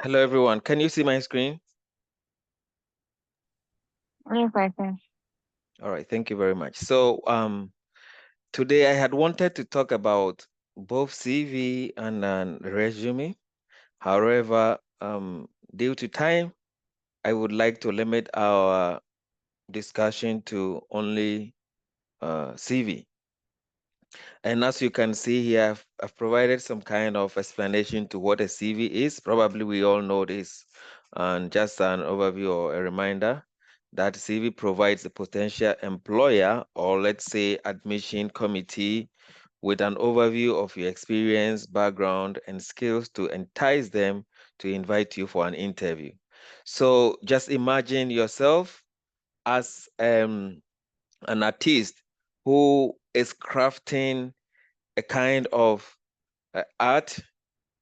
Hello, everyone. Can you see my screen? Yes, I can. All right. Thank you very much. So, today I had wanted to talk about both CV and resume. However, due to time, I would like to limit our discussion to only CV. And as you can see here, I've provided some kind of explanation to what a CV is. Probably we all know this. And just an overview or a reminder that CV provides a potential employer or let's say admission committee with an overview of your experience, background, and skills to entice them to invite you for an interview. So just imagine yourself as an artist who is crafting a kind of art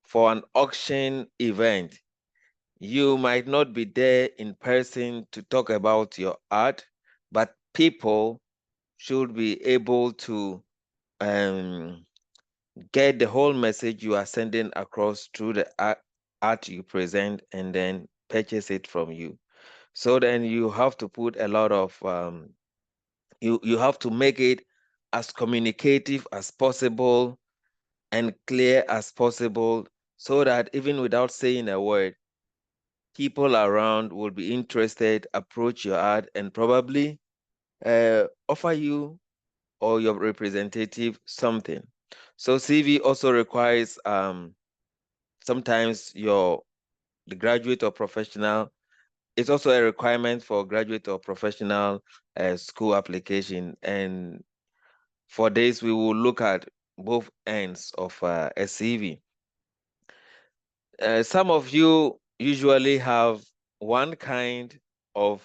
for an auction event. You might not be there in person to talk about your art, but people should be able to um, get the whole message you are sending across through the art you present and then purchase it from you. So then you have to put a lot of you have to make it as communicative as possible and clear as possible so that even without saying a word, people around will be interested, approach your ad, and probably offer you or your representative something. So CV also requires sometimes the graduate or professional. It's also a requirement for graduate or professional school application. And for this, we will look at both ends of a CV. Some of you usually have one kind of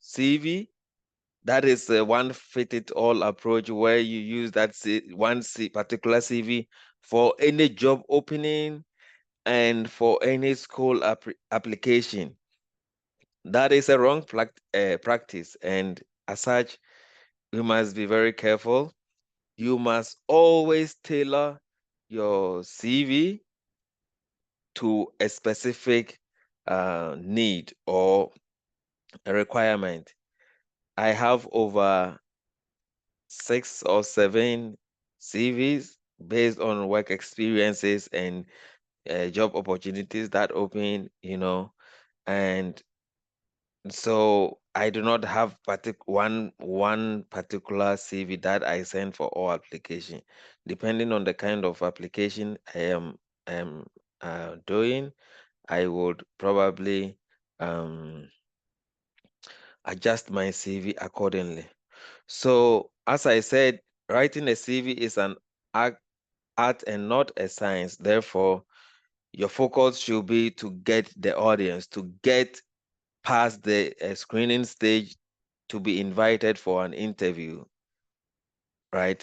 CV. That is a one fit it all approach where you use that particular CV for any job opening and for any school application. That is a wrong practice, and as such, you must be very careful. You must always tailor your CV to a specific need or a requirement. I have over 6 or 7 CVs based on work experiences and job opportunities that open, and so I do not have one particular CV that I send for all application. Depending on the kind of application I am doing, I would probably um, adjust my CV accordingly. So, as I said, writing a CV is an art and not a science. Therefore, your focus should be to get the audience, to get past the screening stage, to be invited for an interview, right?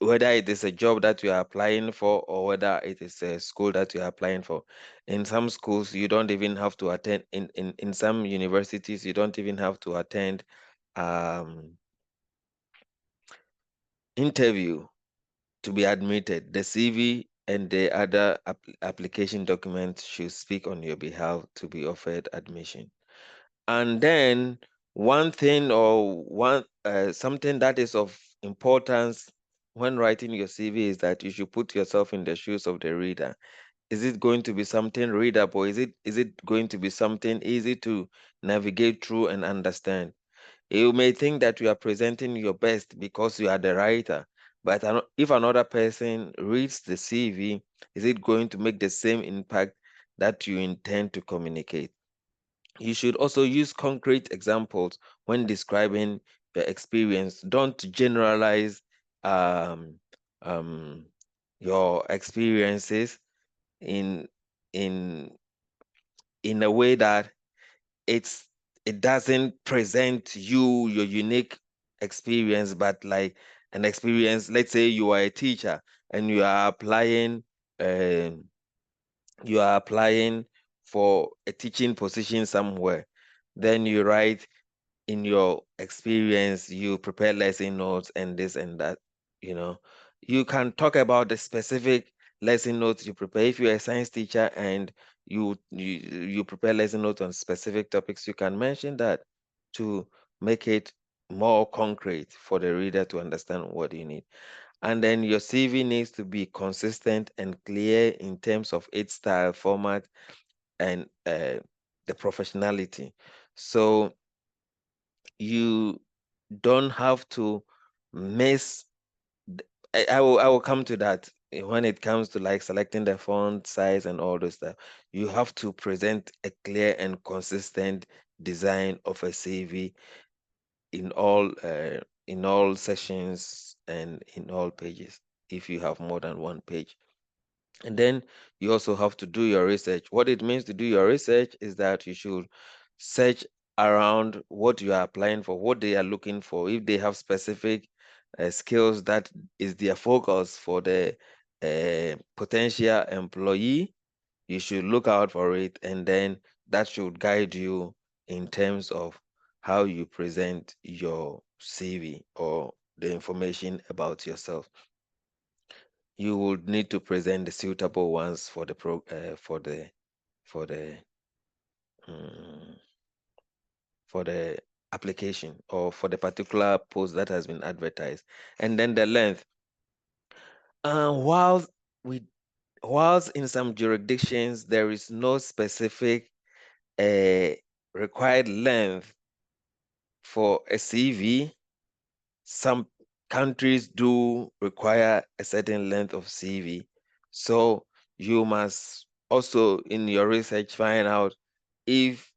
Whether it is a job that you are applying for or whether it is a school that you are applying for. In some schools, you don't even have to attend, in some universities, you don't even have to attend um, interview to be admitted. The CV and the other application documents should speak on your behalf to be offered admission. And then one thing or one something that is of importance when writing your CV is that you should put yourself in the shoes of the reader. Is it going to be something readable? Is it going to be something easy to navigate through and understand? You may think that you are presenting your best because you are the writer, but if another person reads the CV, is it going to make the same impact that you intend to communicate? You should also use concrete examples when describing your experience. Don't generalize um, um, your experiences in in in a way that it's it doesn't present your unique experience, but like an experience. Let's say you are a teacher and um, you are applying for a teaching position somewhere. Then you write in your experience, you prepare lesson notes and this and that, you know. You can talk about the specific lesson notes you prepare if you're a science teacher and you prepare lesson notes on specific topics, you can mention that to make it more concrete for the reader to understand what you need. And then your CV needs to be consistent and clear in terms of its style, format, and the professionality. So you don't have to miss. I will come to that when it comes to like selecting the font size and all those stuff. You have to present a clear and consistent design of a CV in all sessions and in all pages if you have more than one page. And then you also have to do your research. What it means to do your research is that you should search around what you are applying for, what they are looking for. If they have specific skills that is their focus for the potential employee, you should look out for it, and then that should guide you in terms of how you present your CV or the information about yourself. You would need to present the suitable ones for the for the um, for the application or for the particular post that has been advertised. And then the length. While we whilst in some jurisdictions there is no specific uh, required length for a CV, some countries do require a certain length of CV. So you must also in your research find out if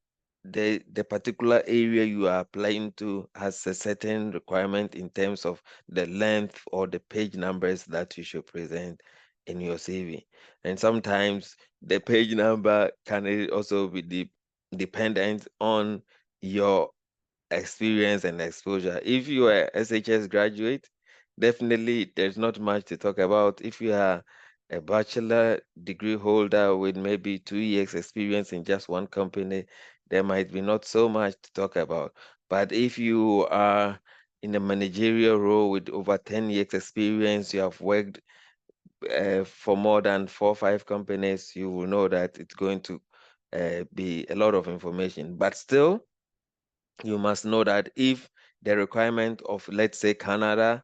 the particular area you are applying to has a certain requirement in terms of the length or the page numbers that you should present in your CV. And sometimes the page number can also be dependent on your experience and exposure. If you are SHS graduate, definitely there's not much to talk about. If you are a bachelor degree holder with maybe 2 years experience in just one company, there might be not so much to talk about. But if you are in a managerial role with over 10 years experience, you have worked for more than 4 or 5 companies, you will know that it's going to be a lot of information. But still, you must know that if the requirement of, let's say, Canada,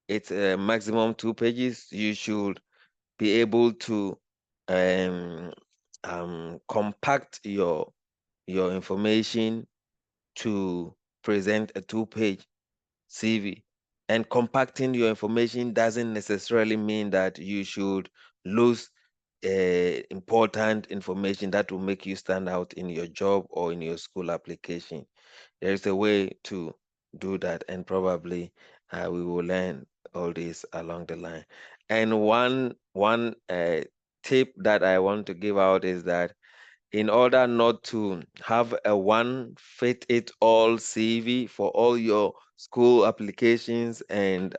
it's a maximum 2 pages, you should be able to um, compact your information to present a 2 page CV. And compacting your information doesn't necessarily mean that you should lose important information that will make you stand out in your job or in your school application. There is a way to do that, and probably we will learn all this along the line. And one tip that I want to give out is that in order not to have a one fit it all CV for all your school applications and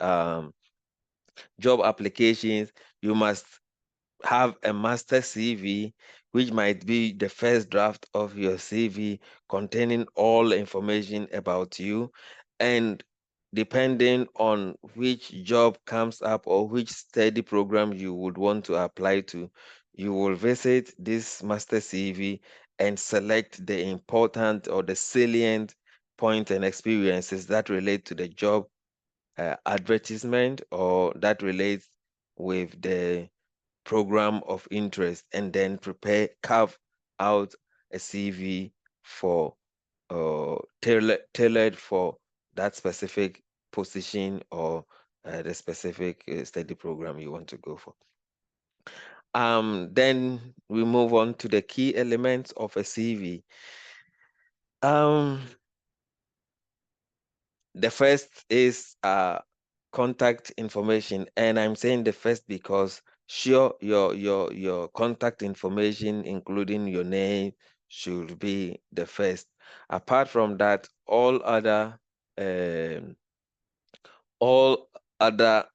job applications, you must have a master CV, which might be the first draft of your CV containing all information about you. And depending on which job comes up or which study program you would want to apply to, you will visit this master CV and select the important or the salient points and experiences that relate to the job advertisement or that relates with the program of interest, and then carve out a CV for tailored for that specific position or the specific study program you want to go for. Then we move on to the key elements of a CV. The first is contact information, and I'm saying the first because sure your contact information, including your name, should be the first. Apart from that, um, all other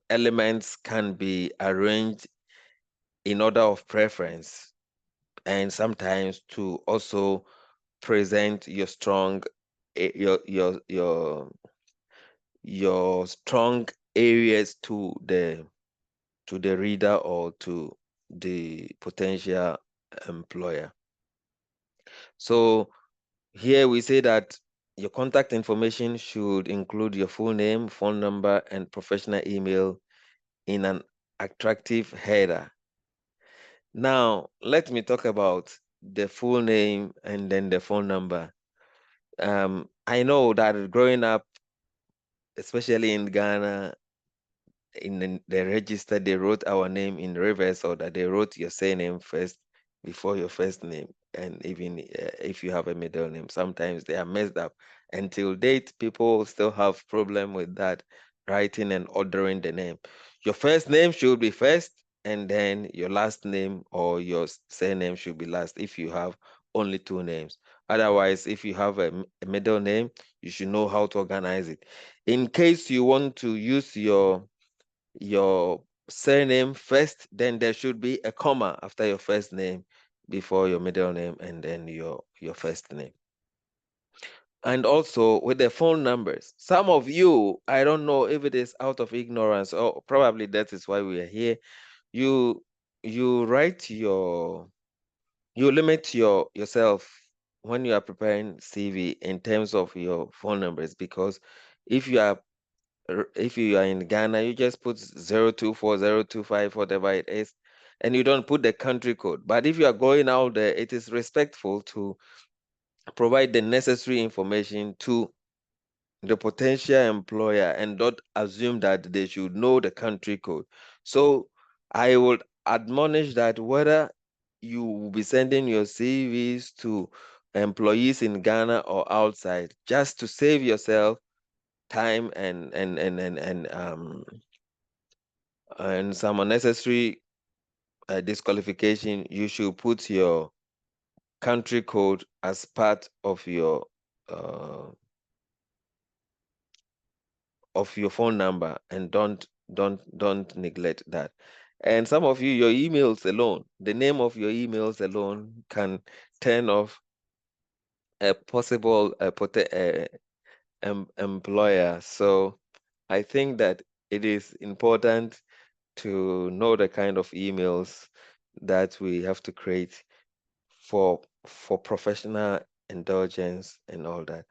elements can be arranged in order of preference, and sometimes to also present your strong your strong areas to the reader or to the potential employer. So here we say that your contact information should include your full name, phone number, and professional email in an attractive header. Now, let me talk about the full name and then the phone number. I know that growing up, especially in Ghana, in the register, they wrote our name in reverse, or that they wrote your surname first before your first name. And even if you have a middle name, sometimes they are messed up. Until date, people still have problem with that, writing and ordering the name. Your first name should be first, and then your last name or your surname should be last if you have only two names. Otherwise, if you have a middle name, you should know how to organize it. In case you want to use your surname first, then there should be a comma after your first name before your middle name and then your first name. And also with the phone numbers, some of you, I don't know if it is out of ignorance or probably that is why we are here. You you write you limit yourself when you are preparing CV in terms of your phone numbers, because if you are if you are in Ghana, you just put 024, 025, whatever it is, and you don't put the country code. But if you are going out there, it is respectful to provide the necessary information to the potential employer and not assume that they should know the country code. So I would admonish that whether you will be sending your CVs to employees in Ghana or outside, just to save yourself time and some unnecessary disqualification, you should put your country code as part uh, of your phone number, and don't neglect that. And some of you, your emails alone, the name of your emails alone can turn off a possible employer. So I think that it is important to know the kind of emails that we have to create for professional indulgence and all that.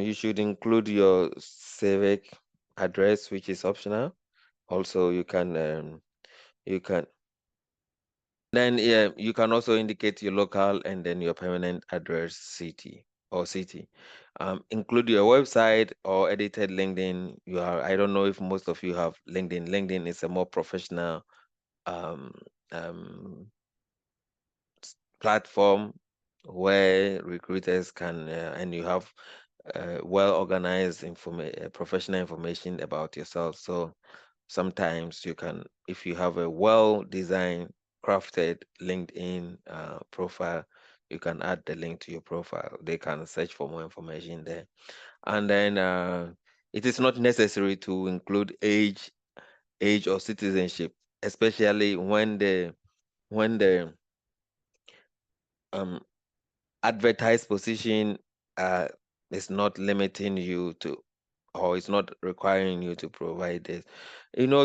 You should include your civic address, which is optional. Also, you can then yeah, you can also indicate your local and then your permanent address city or city. Include your website or edited LinkedIn. I don't know if most of you have LinkedIn. LinkedIn is a more professional um, um, platform where recruiters can and you have well organized professional information about yourself. So sometimes you can, if you have a well designed, crafted LinkedIn profile, you can add the link to your profile. They can search for more information there. And then it is not necessary to include age or citizenship, especially when the um, advertised position uh, is not limiting you to, or it's not requiring you to provide this.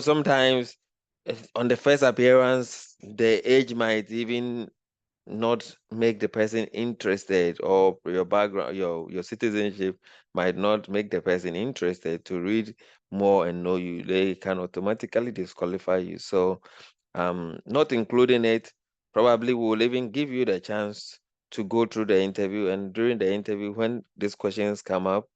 Sometimes on the first appearance, the age might even not make the person interested, or your background, your citizenship might not make the person interested to read more and know you. They can automatically disqualify you. So not including it probably will even give you the chance to go through the interview. And during the interview, when these questions come up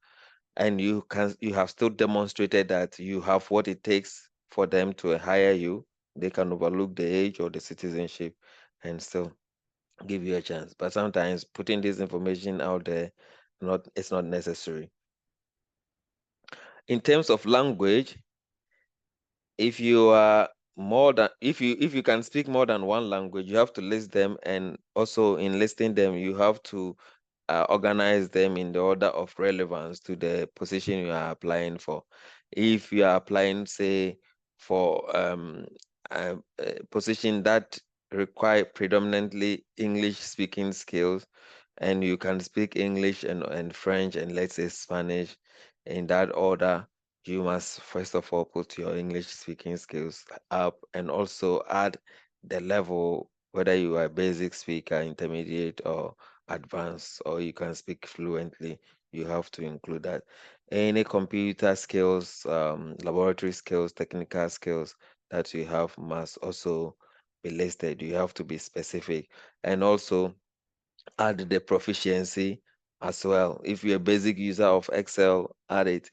and you have still demonstrated that you have what it takes for them to hire you, they can overlook the age or the citizenship and still give you a chance. But sometimes putting this information out there, it's not necessary. In terms of language, if you are more than if you can speak more than one language, you have to list them, and also in listing them, you have to organize them in the order of relevance to the position you are applying for. If you are applying, say, for a position that require predominantly English speaking skills, and you can speak English and French and let's say Spanish in that order, you must first of all put your English speaking skills up and also add the level whether you are a basic speaker, intermediate, or advanced, or you can speak fluently, you have to include that. Any computer skills, laboratory skills, technical skills that you have must also be listed. You have to be specific, and also add the proficiency as well. If you're a basic user of Excel, add it.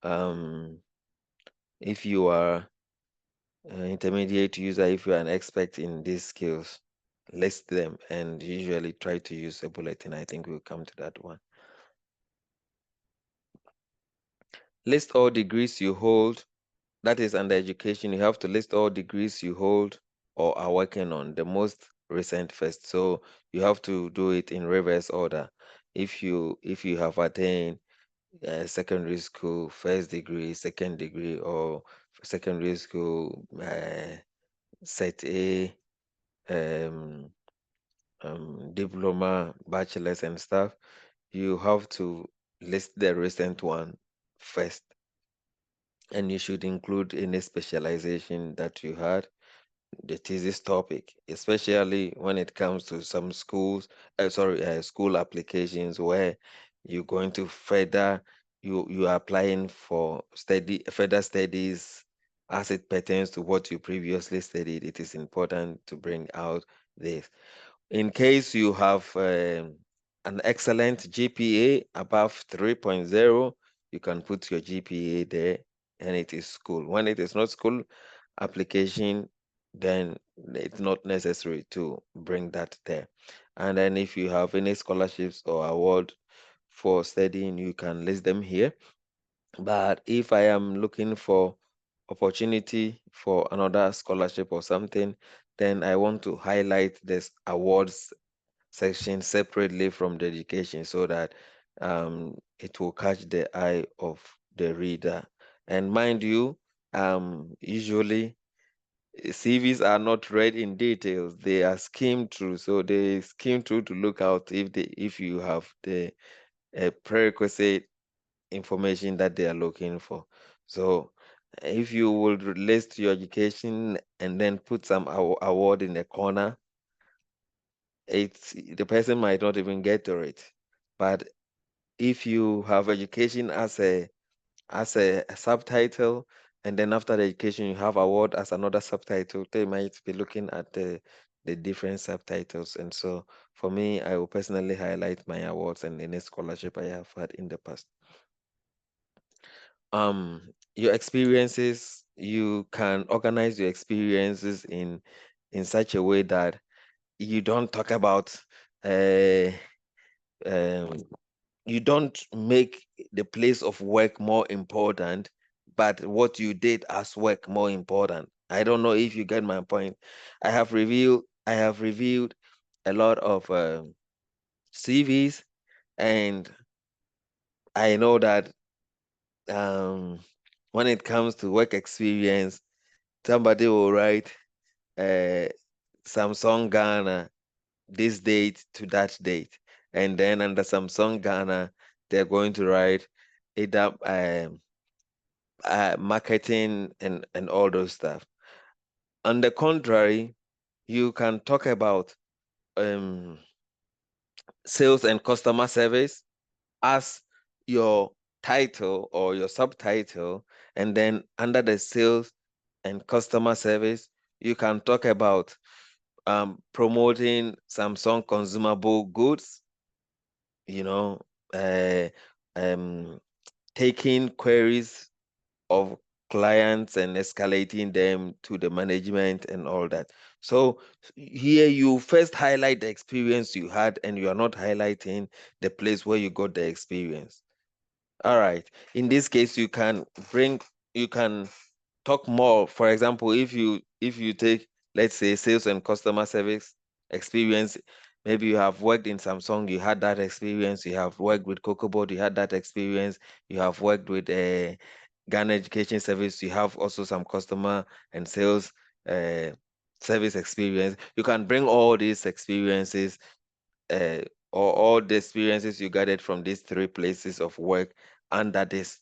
Um, if you are an intermediate user, if you are an expert in these skills, list them and usually try to use a bulletin. I think we'll come to that one. List all degrees you hold. That is under education. You have to list all degrees you hold or are working on, the most recent first. So you have to do it in reverse order. If you have attained secondary school first degree, second degree, or secondary school set A, um, diploma, bachelor's, and stuff, you have to list the recent one first, and you should include any specialization that you had, the thesis topic, especially when it comes to some schools, school applications where you're going to you are applying for further studies as it pertains to what you previously studied. It is important to bring out this. In case you have an excellent GPA above 3.0, you can put your GPA there, and it is school. When it is not school application, then it's not necessary to bring that there. And then if you have any scholarships or award for studying, you can list them here. But if I am looking for opportunity for another scholarship or something, then I want to highlight this awards section separately from the education so that it will catch the eye of the reader. And mind you, usually CVs are not read in details; they are skimmed through. So they skim through to look out if you have the prerequisite information that they are looking for. So if you would list your education and then put some award in the corner, the person might not even get to it. But if you have education as a subtitle, and then after the education you have award as another subtitle, they might be looking at the different subtitles. And so for me, I will personally highlight my awards and any scholarship I have had in the past. Your experiences, you can organize your experiences in such a way that you don't talk about uh, um, you don't make the place of work more important, but what you did as work more important. I don't know if you get my point. I have reviewed a lot of CVs, and I know that um, when it comes to work experience, somebody will write uh, Samsung Ghana this date to that date, and then under Samsung Ghana, they're going to write it up. Marketing and all those stuff. On the contrary, you can talk about um, sales and customer service as your title or your subtitle, and then under the sales and customer service, you can talk about promoting Samsung consumable goods, you know, uh, um, taking queries of clients and escalating them to the management and all that. So here you first highlight the experience you had, and you are not highlighting the place where you got the experience. All right. In this case, you can talk more. For example, if you take, let's say, sales and customer service experience, maybe you have worked in Samsung, you had that experience. You have worked with CocoaBoard, you had that experience. You have worked with Ghana Education Service, you have also some customer and sales uh, service experience. You can bring all these experiences, uh, or all the experiences you gathered from these three places of work under this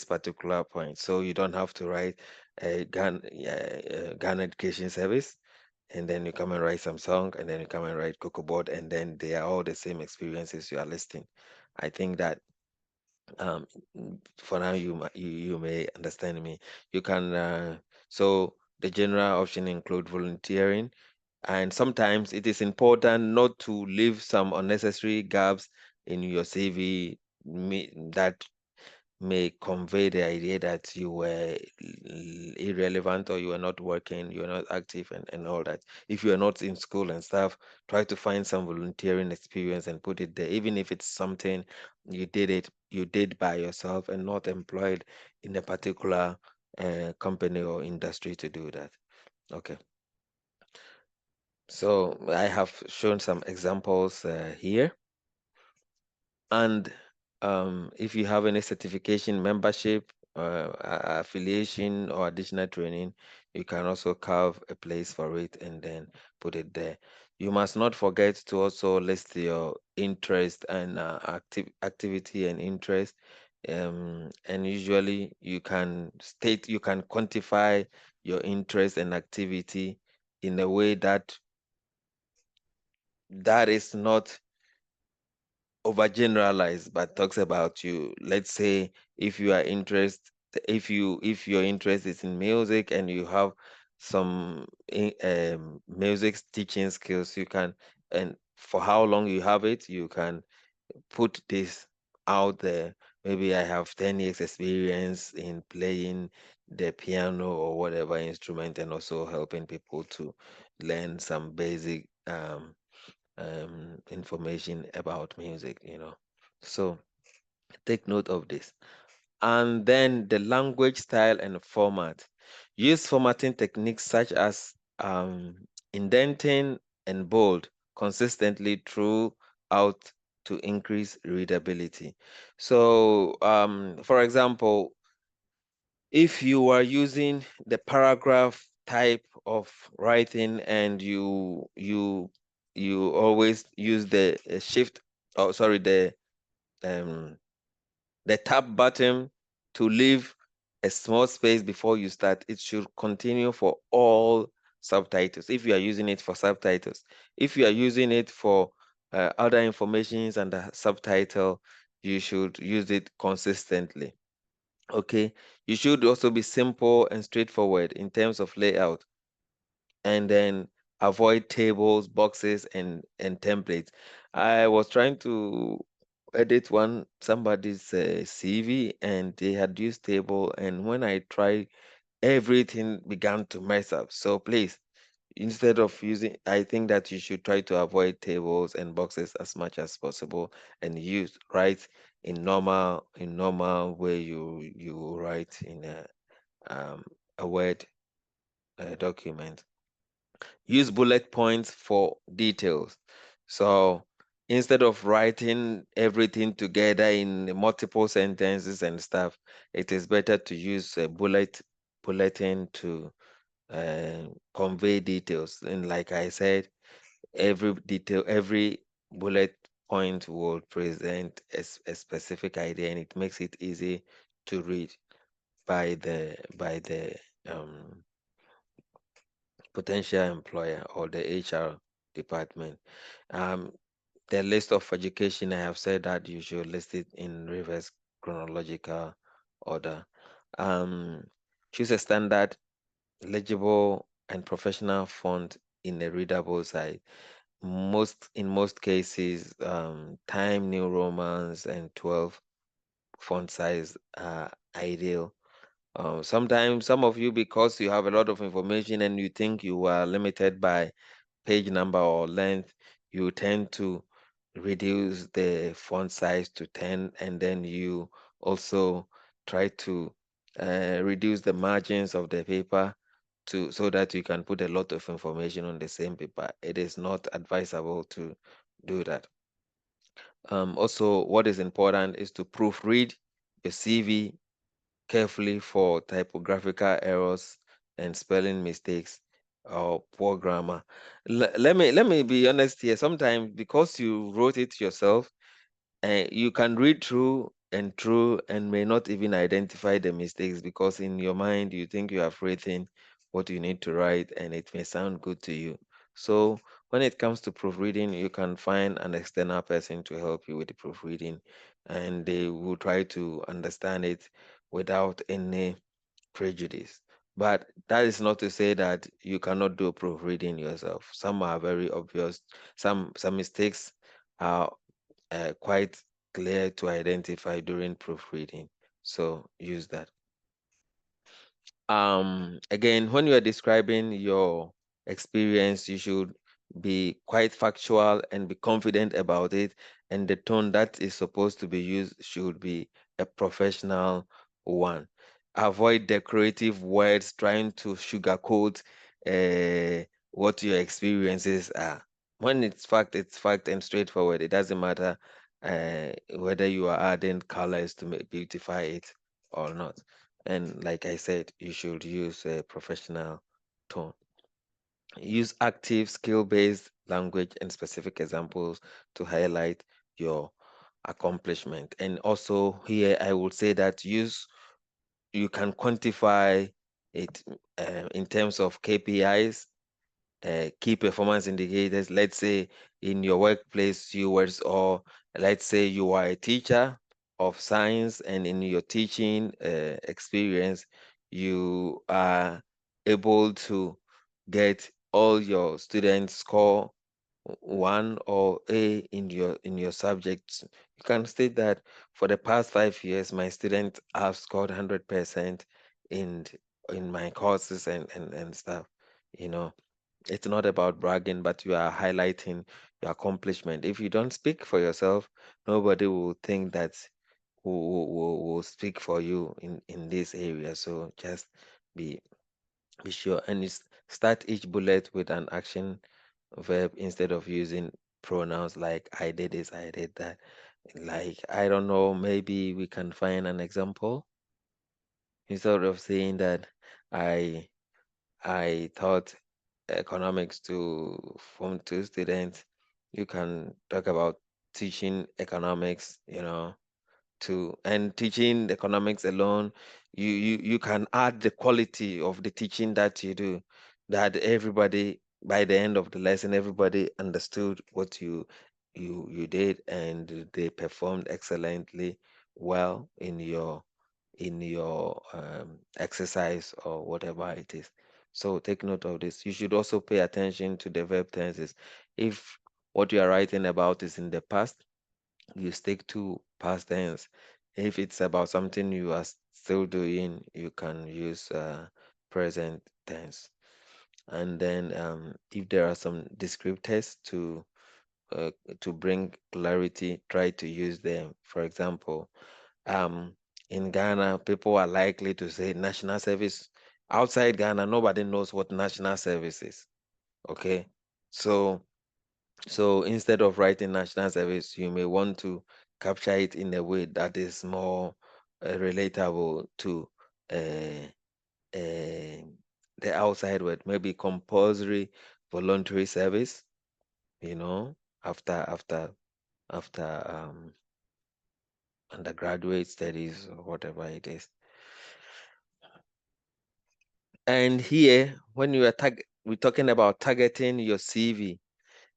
particular point. So you don't have to write Ghana Education Service. and then you come and write some song, and then you come and write Cocoa Board, and then they are all the same experiences you are listing. I think that um, for now you may understand me. You can so the general option include volunteering, and sometimes it is important not to leave some unnecessary gaps in your CV that may convey the idea that you were irrelevant, or you were not working, you were not active, and all that. If you are not in school and stuff, try to find some volunteering experience and put it there, even if it's something you did by yourself and not employed in a particular company or industry to do that. Okay, so I have shown some examples here. And if you have any certification, membership, affiliation, or additional training, you can also carve a place for it and then put it there. You must not forget to also list your interest and activity and interest. And usually you can quantify your interest and activity in a way that is not overgeneralized, but talks about you. Let's say if you are interest if your interest is in music and you have some music teaching skills, you can, and for how long you have it, you can put this out there. Maybe I have 10 years experience in playing the piano or whatever instrument, and also helping people to learn some basic information about music. So take note of this. And then the language style and format. Use formatting techniques such as indenting and bold consistently throughout to increase readability. So, for example, if you are using the paragraph type of writing, and you always use the shift, oh sorry, um the tab button to leave a small space before you start, it should continue for all subtitles if you are using it for subtitles. If you are using it for other informations and the subtitle, you should use it consistently. Okay, you should also be simple and straightforward in terms of layout, and then avoid tables, boxes, and templates. I was trying to edit somebody's CV, and they had used table, and when I tried, everything began to mess up. So please, instead of using, I think that you should try to avoid tables and boxes as much as possible, and use write in normal way you write in a Word document. Use bullet points for details. So instead of writing everything together in multiple sentences and stuff, it is better to use a bulletin to convey details. And like I said, every bullet point will present a specific idea, and it makes it easy to read by the um, potential employer or the HR department. Um, the list of education, I have said that you should list it in reverse chronological order. Um, Choose a standard, legible, and professional font in a readable size. In most cases, Time New Romans and 12 font size are ideal. Sometimes some of you, because you have a lot of information and you think you are limited by page number or length, you tend to reduce the font size to 10, and then you also try to reduce the margins of the paper to so that you can put a lot of information on the same paper. It is not advisable to do that. Also, what is important is to proofread your CV carefully for typographical errors and spelling mistakes or poor grammar. Let me be honest here. Sometimes, because you wrote it yourself, you can read through and may not even identify the mistakes, because in your mind you think you have written what you need to write, and it may sound good to you. So when it comes to proofreading, you can find an external person to help you with the proofreading, and they will try to understand it without any prejudice. But that is not to say that you cannot do proofreading yourself. Some are very obvious. Some mistakes are quite clear to identify during proofreading. So use that. Again, when you are describing your experience, you should be quite factual and be confident about it, and the tone that is supposed to be used should be a professional one. Avoid decorative words trying to sugarcoat what your experiences are. When it's fact and straightforward. It doesn't matter whether you are adding colors to beautify it or not. And like I said, you should use a professional tone. Use active, skill-based language and specific examples to highlight your accomplishment. And also here, I would say that you can quantify it in terms of KPIs, key performance indicators. Let's say in your workplace, or let's say you are a teacher of science, and in your teaching experience, you are able to get all your students score one or A in your subjects. You can state that for the past 5 years, my students have scored 100% in in my courses and stuff. You know, it's not about bragging, but you are highlighting your accomplishment. If you don't speak for yourself, nobody will think that will speak for you in this area. So just be be sure, and start each bullet with an action verb instead of using pronouns like I did this, I did that. Like, I don't know, maybe we can find an example instead of saying that I I taught economics to Form 2 students. You can talk about teaching economics, to and teaching economics alone. You can add the quality of the teaching that you do, that everybody, by the end of the lesson, everybody understood what you did, and they performed excellently well in your exercise or whatever it is. So take note of this. You should also pay attention to the verb tenses. If what you are writing about is in the past, you stick to past tense. If it's about something you are still doing, you can use present tense. And then if there are some descriptors uh, to bring clarity, try to use them. For example, um, in Ghana, people are likely to say national service. Outside Ghana, nobody knows what national service is. Okay, so instead of writing national service, you may want to capture it in a way that is more relatable to uh, uh, the outside world. Maybe compulsory voluntary service, you know, after after after undergraduate studies or whatever it is. And here, when we're talking about targeting your CV.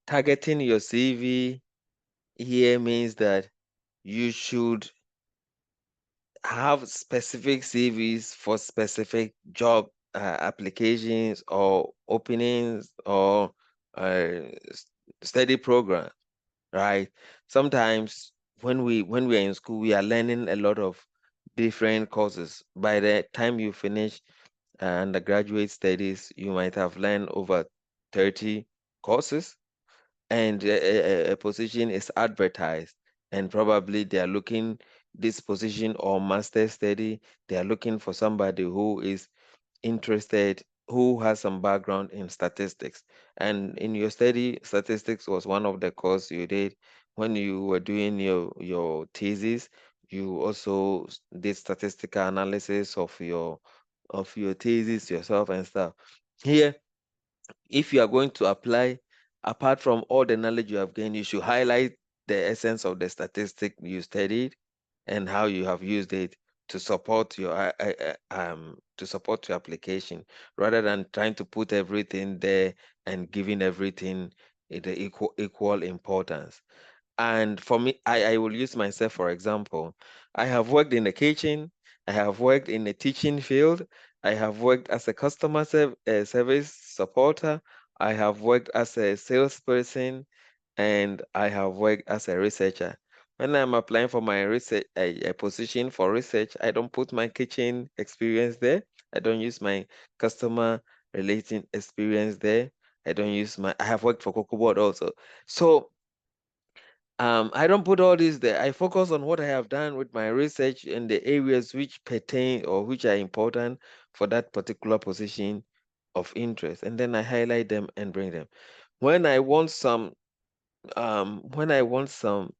Targeting your CV here means that you should have specific CVs for specific job applications or openings or study program, right? Sometimes when we are in school, we are learning a lot of different courses. By the time you finish undergraduate studies, you might have learned over 30 courses, and a position is advertised, and probably they are looking this position or master study, they are looking for somebody who is interested, who has some background in statistics. And in your study, statistics was one of the course you did when you were doing your thesis. You also did statistical analysis of your thesis yourself and stuff. Here, if you are going to apply, apart from all the knowledge you have gained, you should highlight the essence of the statistic you studied and how you have used it to support your to support your application, rather than trying to put everything there and giving everything the equal importance. And for me, I will use myself for example. I have worked in the kitchen, I have worked in the teaching field, I have worked as a service supporter, I have worked as a salesperson, and I have worked as a researcher. When I'm applying for my research a position for research, I don't put my kitchen experience there. I don't use my customer relating experience there. I have worked for Cocoa Board also. So I don't put all this there. I focus on what I have done with my research in the areas which pertain or which are important for that particular position of interest, and then I highlight them and bring them. When I want some, when I want some,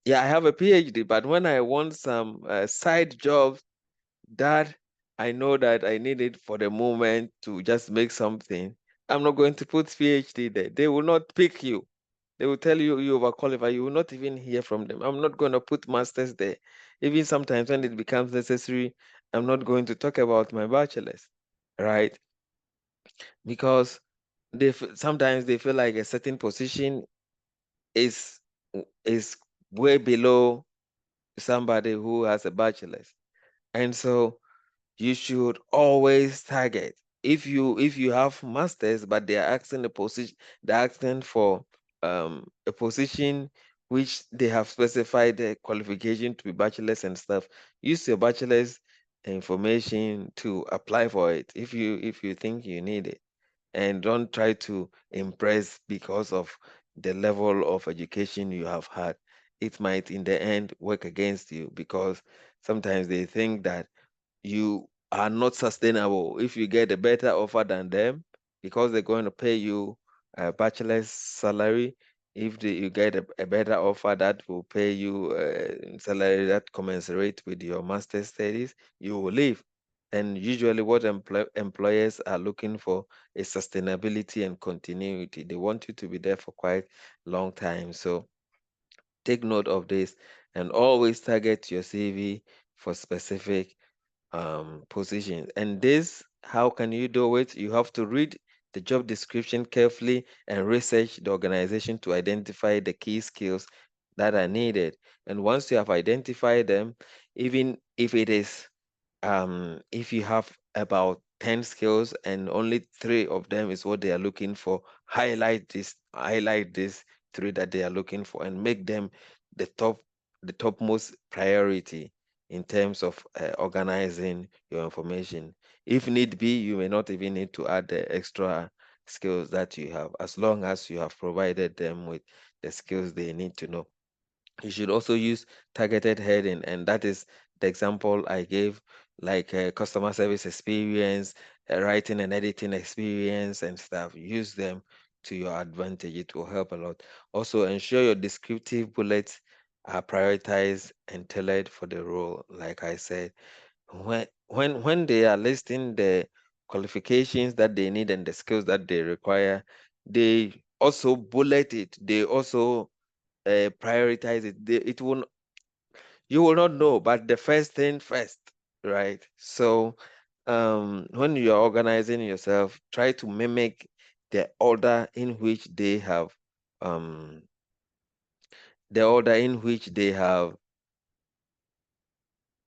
yeah, I have a PhD, but when I want some side jobs that I know that I need it for the moment to just make something, I'm not going to put PhD there. They will not pick you. They will tell you you overqualified. You will not even hear from them. I'm not going to put masters there. Even sometimes when it becomes necessary, I'm not going to talk about my bachelor's, right? Because sometimes they feel like a certain position is is way below somebody who has a bachelor's, and so you should always target. If you have masters, but they are asking the position, they're asking for a position which they have specified the qualification to be bachelor's and stuff. Use your bachelor's information to apply for it if you think you need it, and don't try to impress because of the level of education you have had. It might in the end work against you, because sometimes they think that you are not sustainable if you get a better offer than them, because they're going to pay you a bachelor's salary. If you get a better offer that will pay you a salary that commensurate with your master's studies, you will leave. And usually what employers are looking for is sustainability and continuity. They want you to be there for quite long time. So take note of this, and always target your CV for specific positions. And this, how can you do it? You have to read the job description carefully and research the organization to identify the key skills that are needed. And once you have identified them, even if you have about 10 skills and only three of them is what they are looking for, highlight this three that they are looking for, and make them the topmost priority in terms of organizing your information. If need be, you may not even need to add the extra skills that you have, as long as you have provided them with the skills they need to know. You should also use targeted heading, and that is the example I gave, like customer service experience, writing and editing experience and stuff. Use them to your advantage. It will help a lot. Also, ensure your descriptive bullets are prioritized and tailored for the role. Like I said, when they are listing the qualifications that they need and the skills that they require, they also bullet it. They also prioritize it. You will not know, but the first thing first, right? So when you are organizing yourself, try to mimic the order in which they have um,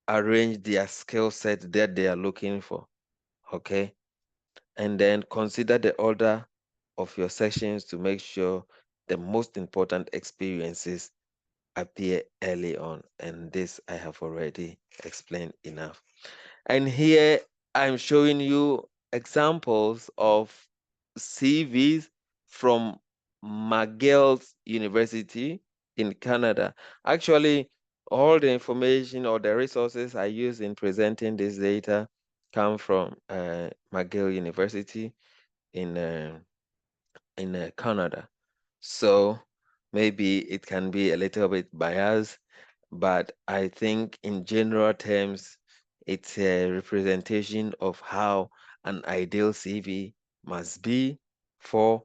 arranged their skill set that they are looking for. Okay, and then consider the order of your sections to make sure the most important experiences appear early on, and this I have already explained enough. And here I'm showing you examples of CVs from McGill's University in Canada. Actually, all the information or the resources I use in presenting this data come from McGill University in Canada. So maybe it can be a little bit biased, but I think in general terms, it's a representation of how an ideal CV must be for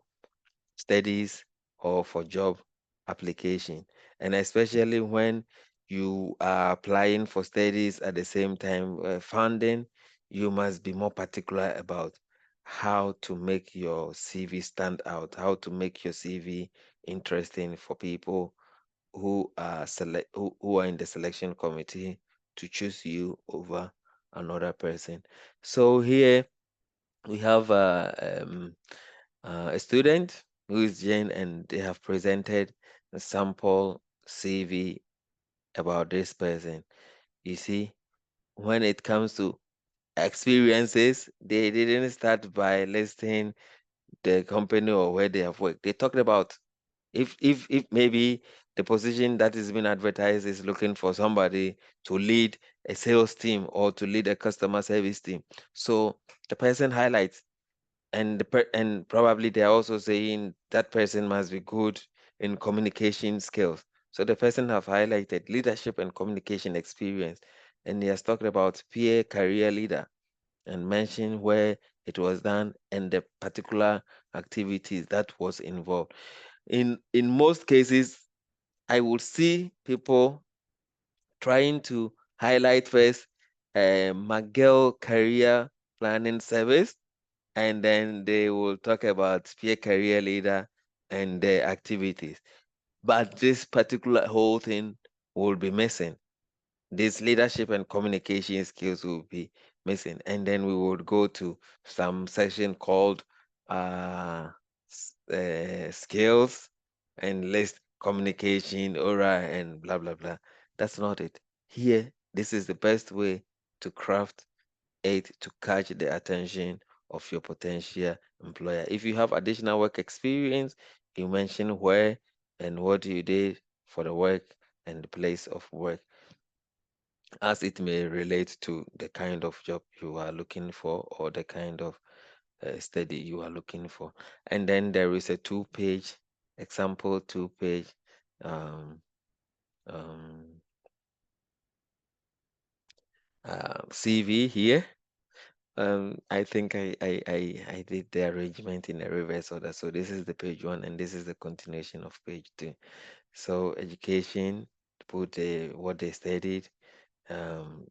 studies or for job application. And especially when you are applying for studies at the same time funding, you must be more particular about how to make your CV stand out, how to make your CV interesting for people who are in the selection committee to choose you over another person. So here we have a student who is Jane, and they have presented a sample CV about this person. You see, when it comes to experiences, they didn't start by listing the company or where they have worked. They talked about if maybe the position that is being advertised is looking for somebody to lead a sales team or to lead a customer service team. So the person highlights, and and probably they're also saying that person must be good in communication skills. So the person have highlighted leadership and communication experience, and he has talked about peer career leader and mentioned where it was done and the particular activities that was involved. In most cases, I would see people trying to highlight first McGill career planning service, and then they will talk about peer career leader and their activities. But this particular whole thing will be missing. This leadership and communication skills will be missing. And then we would go to some section called uh, skills and list communication, aura, and blah, blah, blah. That's not it. Here, this is the best way to craft it to catch the attention of your potential employer. If you have additional work experience, you mention where and what you did for the work and the place of work, as it may relate to the kind of job you are looking for or the kind of study you are looking for. And then there is a two-page example, two-page um, um, CV here. I think I did the arrangement in a reverse order. So this is the page one, and this is the continuation of page two. So education, put what they studied, um,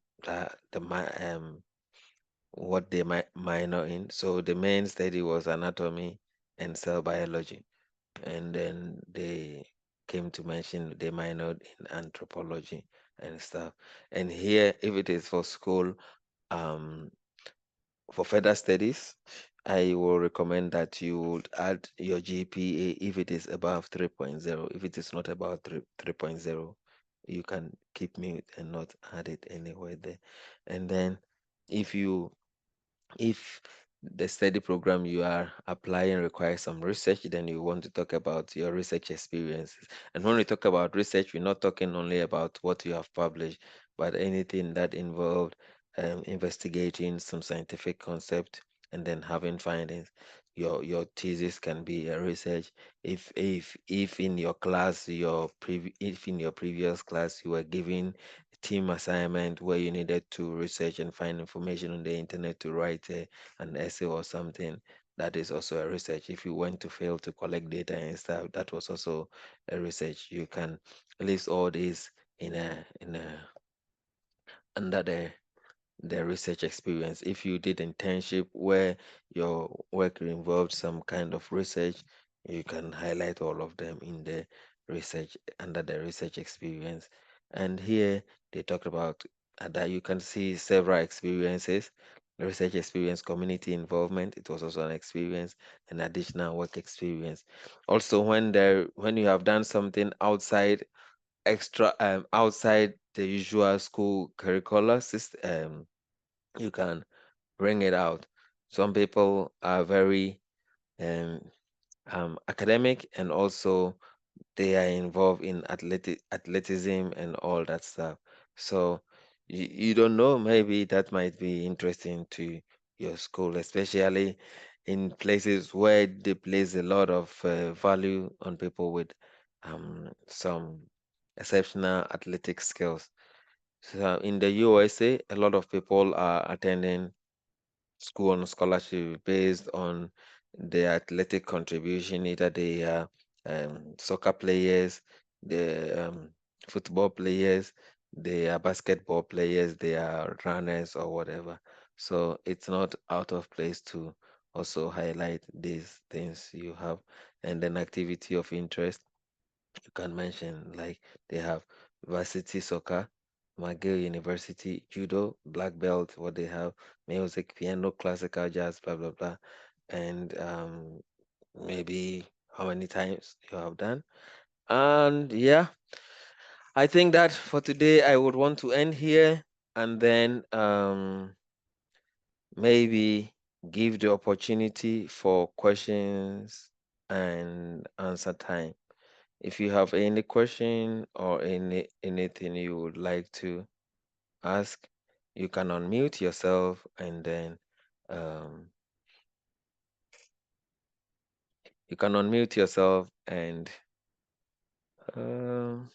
what they minor in. So the main study was anatomy and cell biology, and then they came to mention they minored in anthropology and stuff. And here, if it is for school, um, for further studies, I will recommend that you would add your GPA if it is above 3.0. If it is not above 3.0, you can keep mute and not add it anywhere there. And then if you if the study program you are applying requires some research, then you want to talk about your research experiences. And when we talk about research, we're not talking only about what you have published, but anything that involved investigating some scientific concept and then having findings. Your thesis can be a research. If in your class, if in your previous class you were given team assignment where you needed to research and find information on the internet to write an essay or something, that is also a research. If you went to fail to collect data and stuff, that was also a research. You can list all these in a under the research experience. If you did internship where your work involved some kind of research, you can highlight all of them in the research under the research experience. And here they talked about that you can see several experiences. Research experience, community involvement, it was also an experience, and additional work experience. Also, when you have done something outside the usual school curricular system, you can bring it out. Some people are very um, academic, and also they are involved in athleticism and all that stuff. So you don't know, maybe that might be interesting to your school, especially in places where they place a lot of value on people with some exceptional athletic skills. So in the USA, a lot of people are attending school on scholarship based on their athletic contribution. Either they are soccer players, the football players, they are basketball players, they are runners or whatever. So it's not out of place to also highlight these things you have. And then activity of interest, you can mention like they have varsity soccer, McGill University, judo, black belt, what they have, music, piano, classical, jazz, blah blah blah, and maybe how many times you have done. And yeah, I think that for today I would want to end here and then maybe give the opportunity for questions and answer time. If you have any question or anything you would like to ask, you can unmute yourself and then um, you can unmute yourself and um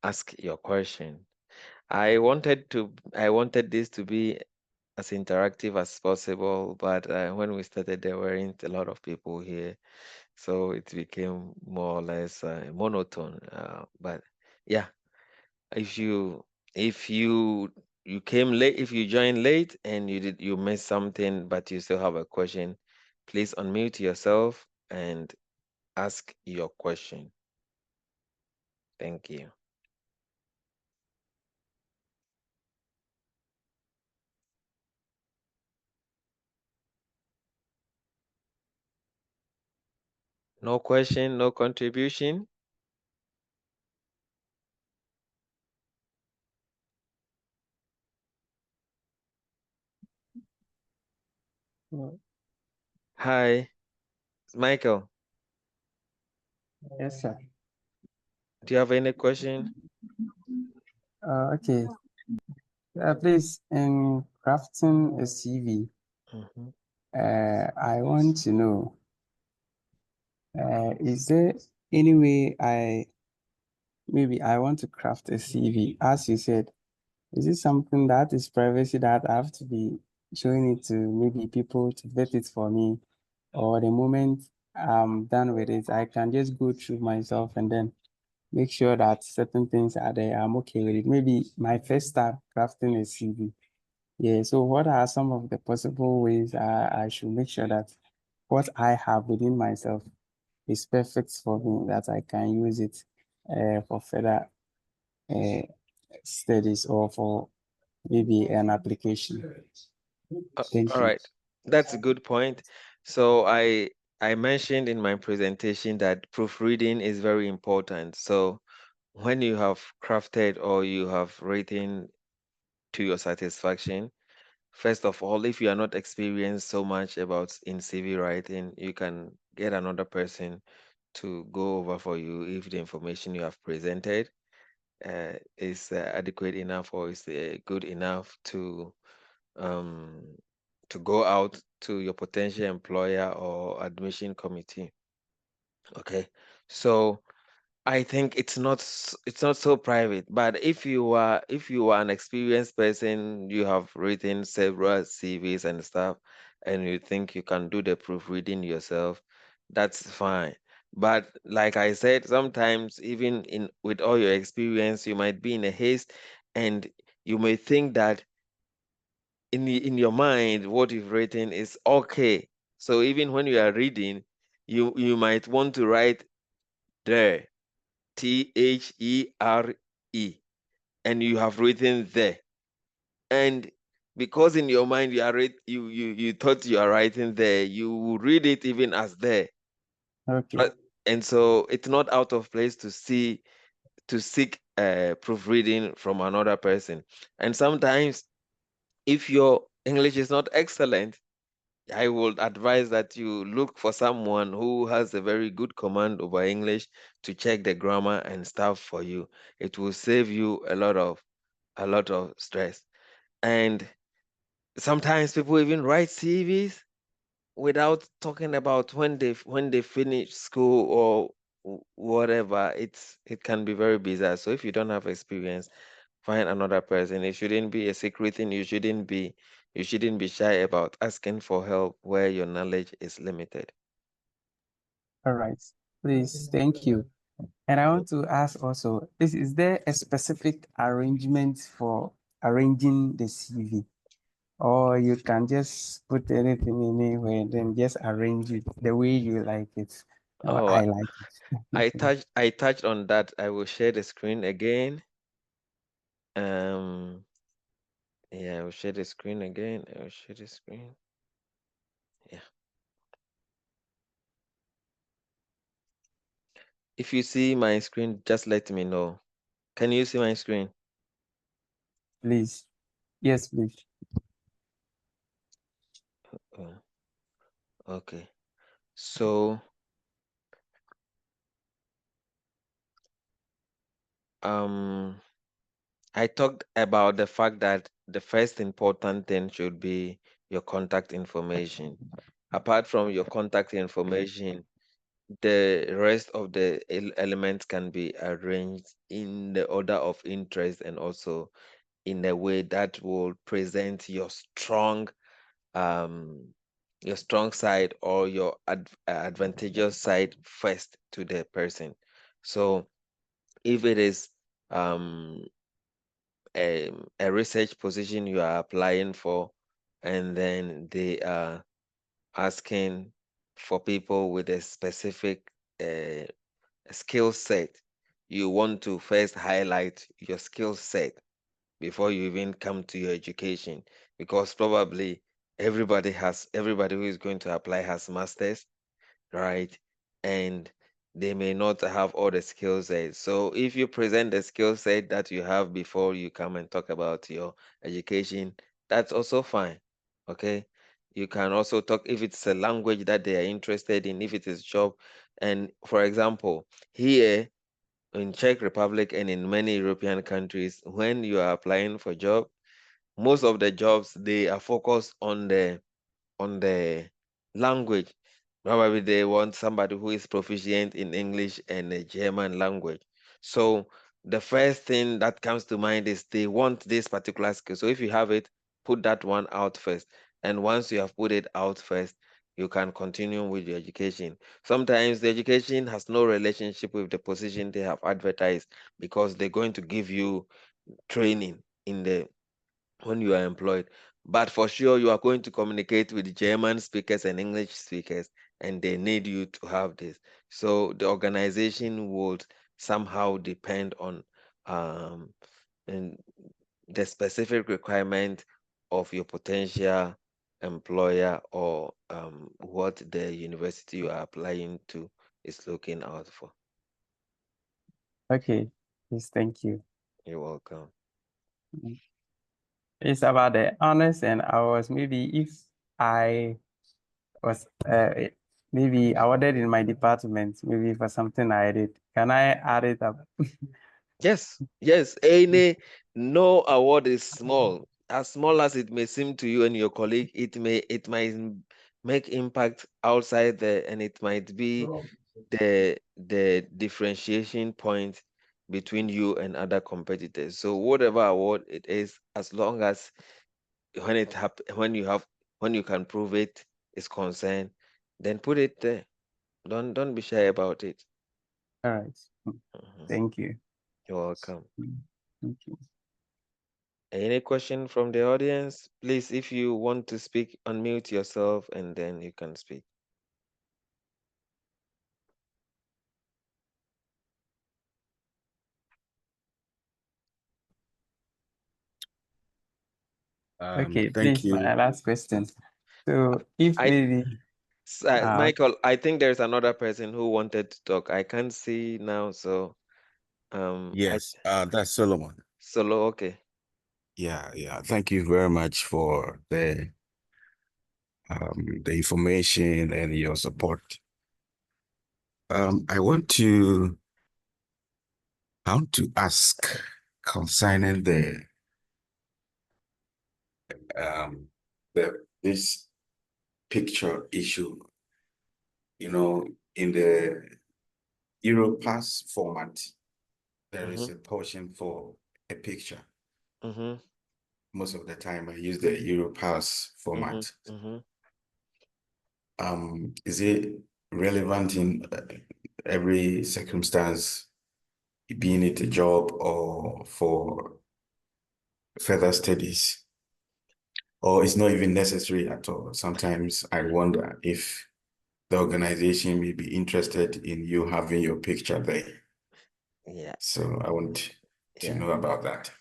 ask your question. I wanted this to be as interactive as possible, but when we started, there weren't a lot of people here, so it became more or less monotone. But yeah, if you if you came late, if you joined late and you missed something, but you still have a question, please unmute yourself and ask your question. Thank you. No question, no contribution. Hi, Michael. Yes, sir. Do you have any question? Okay. Please, in crafting a CV, Mhm. I want to know, is there any way maybe I want to craft a CV, as you said, is it something that is privacy that I have to be showing it to maybe people to vet it for me, or the moment I'm done with it, I can just go through myself and then make sure that certain things are there, I'm okay with it. Maybe my first time crafting a CV. Yeah, so what are some of the possible ways I should make sure that what I have within myself is perfect for me, that I can use it for further uh, studies or for maybe an application. Thank All you. right, that's a good point. So I mentioned in my presentation that proofreading is very important. So when you have crafted or you have written to your satisfaction, first of all, if you are not experienced so much about in CV writing, you can get another person to go over for you if the information you have presented is adequate enough or is good enough um, to go out to your potential employer or admission committee. Okay, so I think it's not so private. But if you are an experienced person, you have written several CVs and stuff, and you think you can do the proofreading yourself, that's fine. But like I said, sometimes even in with all your experience, you might be in a haste, and you may think that in your mind what you've written is okay. So even when you are reading, you might want to write there, THERE, and you have written there. And because in your mind you thought you are writing there, you will read it even as there. Okay. But and so it's not out of place to seek proofreading from another person. And sometimes if your English is not excellent, I would advise that you look for someone who has a very good command over English to check the grammar and stuff for you. It will save you a lot of stress. And sometimes people even write CVs without talking about when they finish school or whatever. It can be very bizarre. So if you don't have experience, find another person. It shouldn't be a secret thing. You shouldn't be shy about asking for help where your knowledge is limited. All right. Please, thank you. And I want to ask also, is there a specific arrangement for arranging the CV? Or you can just put anything anywhere, then just arrange it the way you like it, or Oh, I like it. I touched on that. I will share the screen again. Um, yeah, I will share the screen again. I will share the screen. Yeah. If you see my screen, just let me know. Can you see my screen? Please. Yes, please. Uh, okay. So, um, I talked about the fact that the first important thing should be your contact information. Apart from your contact information, the rest of the elements can be arranged in the order of interest and also in a way that will present um your strong side or your advantageous side first to the person. So if it is um a research position you are applying for, and then they are asking for people with a specific uh, skill set, you want to first highlight your skill set before you even come to your education, because probably everybody who is going to apply has masters, right? And they may not have all the skill set. So if you present the skill set that you have before you come and talk about your education, that's also fine. Okay. You can also talk if it's a language that they are interested in, if it is job. And for example, here in Czech Republic and in many European countries, when you are applying for job, most of the jobs they are focused on the language. Probably they want somebody who is proficient in English and the German language. So the first thing that comes to mind is they want this particular skill. So if you have it, put that one out first. And once you have put it out first, you can continue with your education. Sometimes the education has no relationship with the position they have advertised because they're going to give you training in the when you are employed. But for sure, you are going to communicate with German speakers and English speakers, and they need you to have this. So the organization would somehow depend on um, and the specific requirement of your potential employer or what the university you are applying to is looking out for. Okay. Yes, thank you. You're welcome. Mm. It's about the honors, and I was maybe if I was maybe awarded in my department, maybe for something I did, can I add it up? Yes, yes. No award is small. As small as it may seem to you and your colleague, it might make impact outside there, and it might be the differentiation point between you and other competitors. So whatever award it is, as long as when you can prove it is concerned, then put it there. Don't be shy about it. All right. Mhm. Thank you. You're welcome. Thank you. Any question from the audience? Please, if you want to speak, unmute yourself and then you can speak. Okay, Thank please, you. my last question. So if I, maybe Michael, I think there's another person who wanted to talk. I can't see now, so I Yes, that's Solomon. solo. Okay. Yeah. Thank you very much for the information and your support. I want to ask concerning um this picture issue, you know, in the Europass format, there is Mm-hmm. a portion for a picture. Mm-hmm. Most of the time I use the Europass Mm-hmm. format. Mm-hmm. Is it relevant in every circumstance, being it a job or for further studies, or it's not even necessary at all. Sometimes I wonder if the organization may be interested in you having your picture there. Yeah, So I want to yeah. know about that.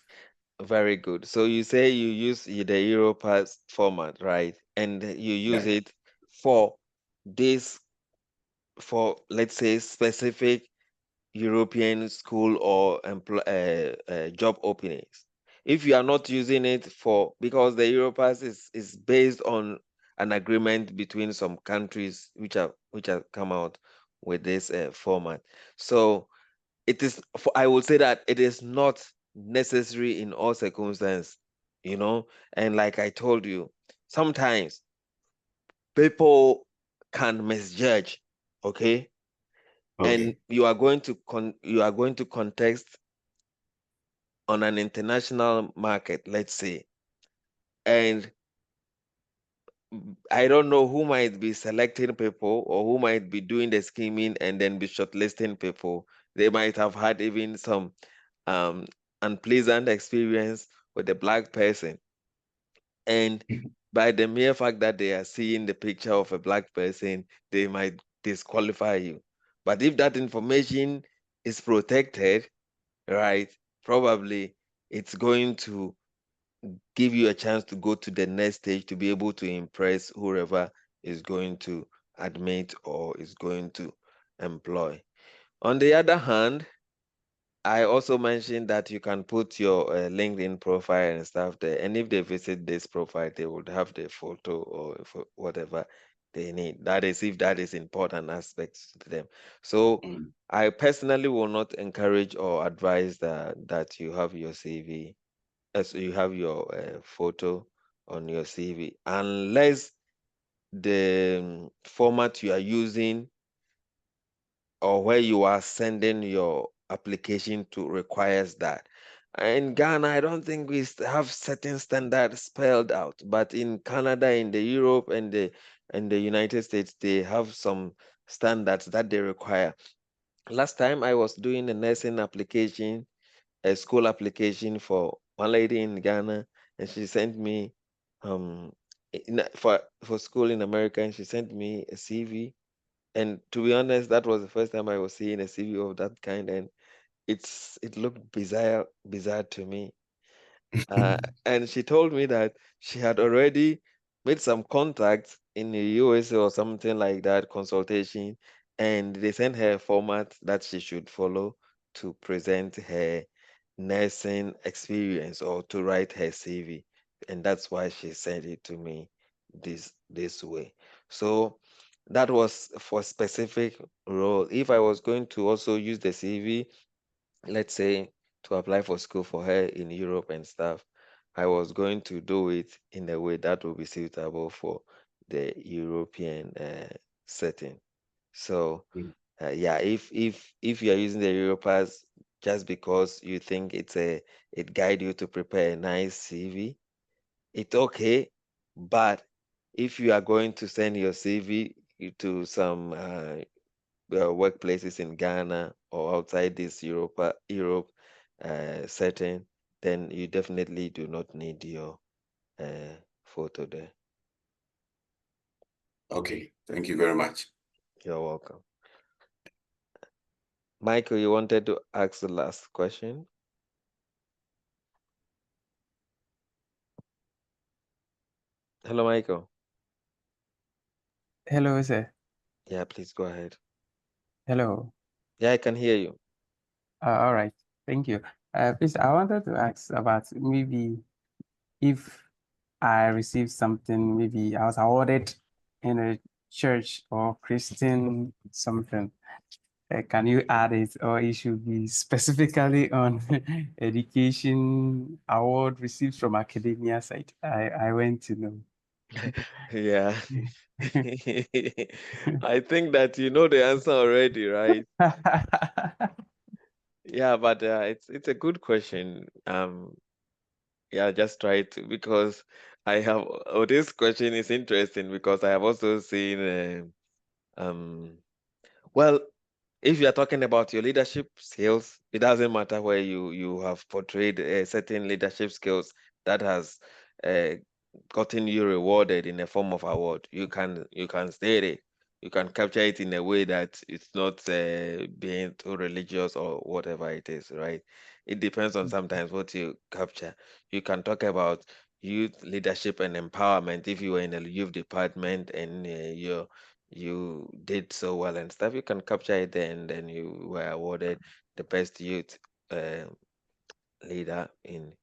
Very good. So you say you use the Europass format, right? And you use Yeah. it for this, for let's say specific European school or job openings. If you are not using it for, because the Europass is based on an agreement between some countries which have come out with this format. So it is for, I would say that it is not necessary in all circumstances, you know. And like I told you, sometimes people can misjudge, okay? And Okay. you are going to contest on an international market, let's say, and I don't know who might be selecting people or who might be doing the scheming and then be shortlisting people. They might have had even some um, unpleasant experience with a black person, and by the mere fact that they are seeing the picture of a black person, they might disqualify you. But if that information is protected, right, probably it's going to give you a chance to go to the next stage to be able to impress whoever is going to admit or is going to employ. On the other hand, I also mentioned that you can put your LinkedIn profile and stuff there, and if they visit this profile, they would have the photo or whatever they need. That is, if that is important aspects to them. So Mm. I personally will not encourage or advise that you have your CV, as you have your photo on your CV, unless the format you are using or where you are sending your application to requires that. In Ghana, I don't think we have certain standards spelled out, but in Canada, in the Europe and the United States, they have some standards that they require. Last time I was doing a nursing application, a school application for one lady in Ghana, and she sent me um for school in America, and she sent me a CV. And to be honest, that was the first time I was seeing a CV of that kind, and it looked bizarre to me. Uh, and she told me that she had already made some contacts in the USA or something like that, consultation, and they sent her a format that she should follow to present her nursing experience or to write her CV. And that's why she sent it to me this way. So that was for specific role. If I was going to also use the CV, let's say to apply for school for her in Europe and stuff, I was going to do it in a way that will be suitable for the European setting. So Mm. yeah, if you are using the Europass just because you think it guide you to prepare a nice CV, it's okay. But if you are going to send your CV to some workplaces in Ghana or outside this Europe setting, then you definitely do not need your photo there. Okay, thank you very much. You're welcome. Michael, you wanted to ask the last question? Hello, Michael. Hello, sir. Yeah, please go ahead. Hello. Yeah, I can hear you. All right. Thank you. Please, I wanted to ask about maybe if I received something, maybe I was awarded in a church or Christian something. Can you add it, or it should be specifically on education award received from academia side? I went to know. Yeah. I think that you know the answer already, right? Yeah, but it's a good question. Yeah, just try to, because I have, oh, this question is interesting because I have also seen um well, If you are talking about your leadership skills, it doesn't matter where you have portrayed certain leadership skills that has uh, gotten you rewarded in the form of award. You can state it. You can capture it in a way that it's not being too religious or whatever it is, right? It depends on sometimes what you capture. You can talk about youth leadership and empowerment if you were in a youth department and you did so well and stuff. You can capture it there, and then you were awarded the best youth uh, leader in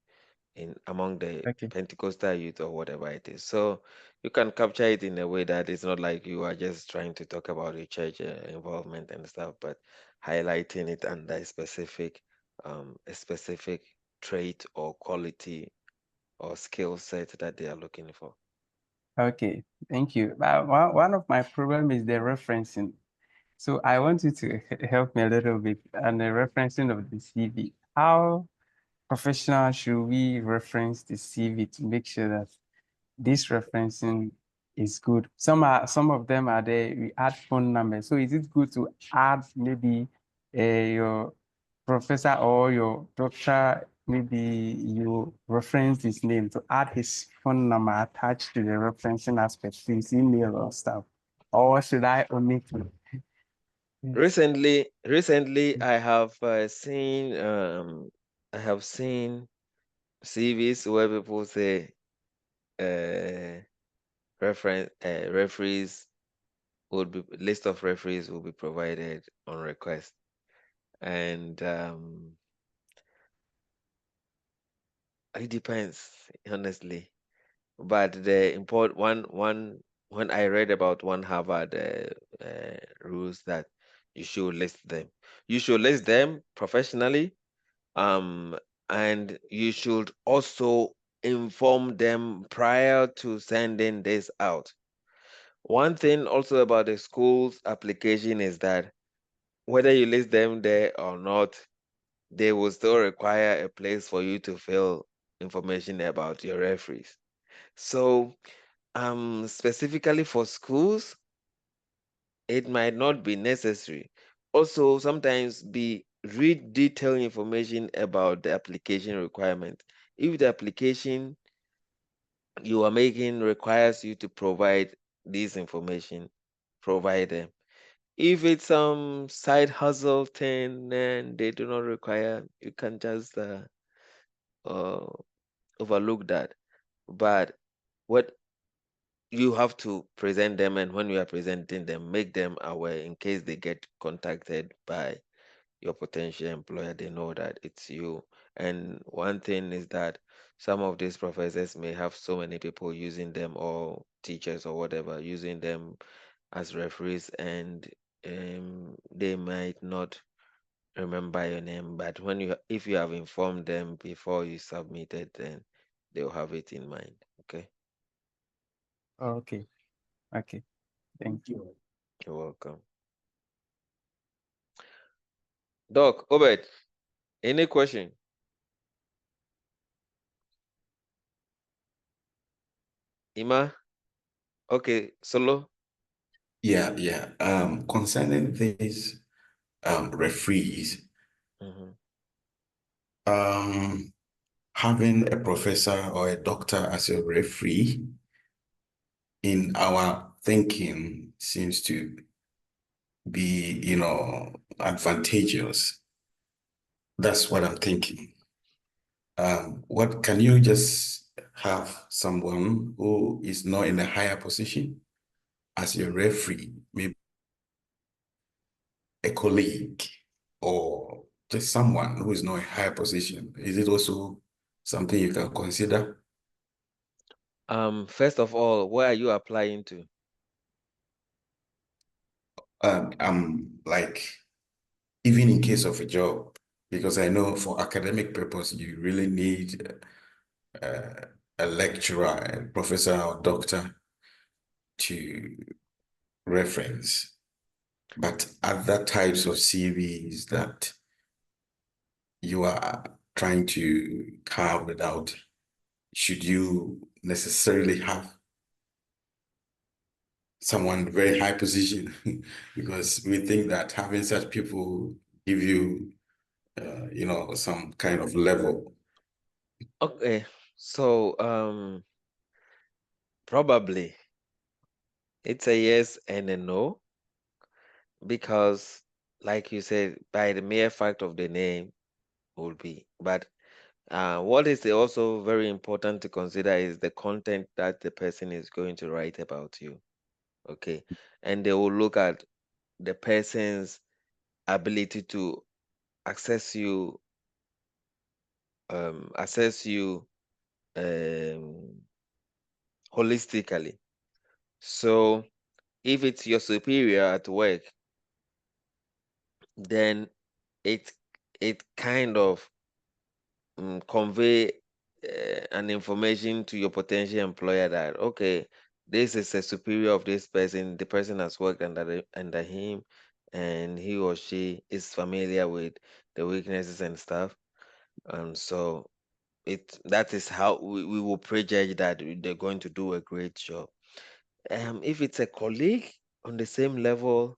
among the Okay. Pentecostal youth or whatever it is. So you can capture it in a way that it's not like you are just trying to talk about your church involvement and stuff, but highlighting it under a specific trait or quality or skill set that they are looking for. Okay, thank you. But one of my problem is the referencing. So I want you to help me a little bit on the referencing of the CV. How professional should we reference the CV to make sure that this referencing is good? Some of them are there. We add phone numbers. So is it good to add maybe your professor or your doctor? Maybe you reference his name to add his phone number attached to the referencing aspect, his email or stuff. Or should I omit it? Yes. Recently, I have seen CVs where people say referees would be list of referees will be provided on request, and it depends honestly. But the important one when I read about one Harvard rules that you should list them, you should list them professionally, um, and you should also inform them prior to sending this out. One thing also about the school's application is that whether you list them there or not, they will still require a place for you to fill information about your referees. So, specifically for schools, it might not be necessary. Also, sometimes be read detailed information about the application requirement. If the application you are making requires you to provide this information, provide them. If it's some side hustle thing and they do not require, you can just uh, overlook that. But what you have to present them, and when you are presenting them, make them aware in case they get contacted by your potential employer, they know that it's you. And one thing is that some of these professors may have so many people using them, or teachers or whatever using them as referees, and they might not remember your name, but if you have informed them before you submitted, then they'll have it in mind. Okay, Okay. Okay. Thank you. you're welcome. Doc, Obed, any question? Ima? Okay, Solo? Yeah. Concerning these referees, Mm-hmm. um, having a professor or a doctor as a referee in our thinking seems to be, advantageous. That's what I'm thinking. What can you just have someone who is not in a higher position as your referee, maybe a colleague or just someone who is not in a higher position? Is it also something you can consider? First of all, where are you applying to? Like even in case of a job, because I know for academic purpose, you really need uh, a lecturer, a professor or doctor to reference. But other types of CVs that you are trying to carve it out, should you necessarily have someone very high position because we think that having such people give you, some kind of level. Okay, so probably it's a yes and a no because, like you said, by the mere fact of the name will be. But what is also very important to consider is the content that the person is going to write about you. Okay, and they will look at the person's ability to access you, assess you um, holistically. So if it's your superior at work, then it it kind of convey an information to your potential employer that, okay, this is a superior of this person. The person has worked under him, and he or she is familiar with the weaknesses and stuff. So that is how we will prejudge that they're going to do a great job. If it's a colleague on the same level,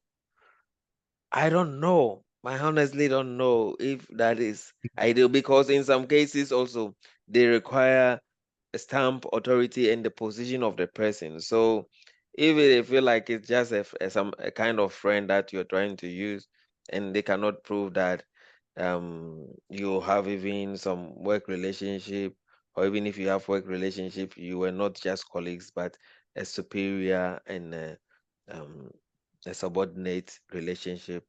I don't know. I honestly don't know if that is ideal because in some cases also they require a stamp authority and the position of the person. So if they feel like it's just a kind of friend that you're trying to use, and they cannot prove that you have even some work relationship, or even if you have work relationship, you were not just colleagues but a superior and um, a subordinate relationship,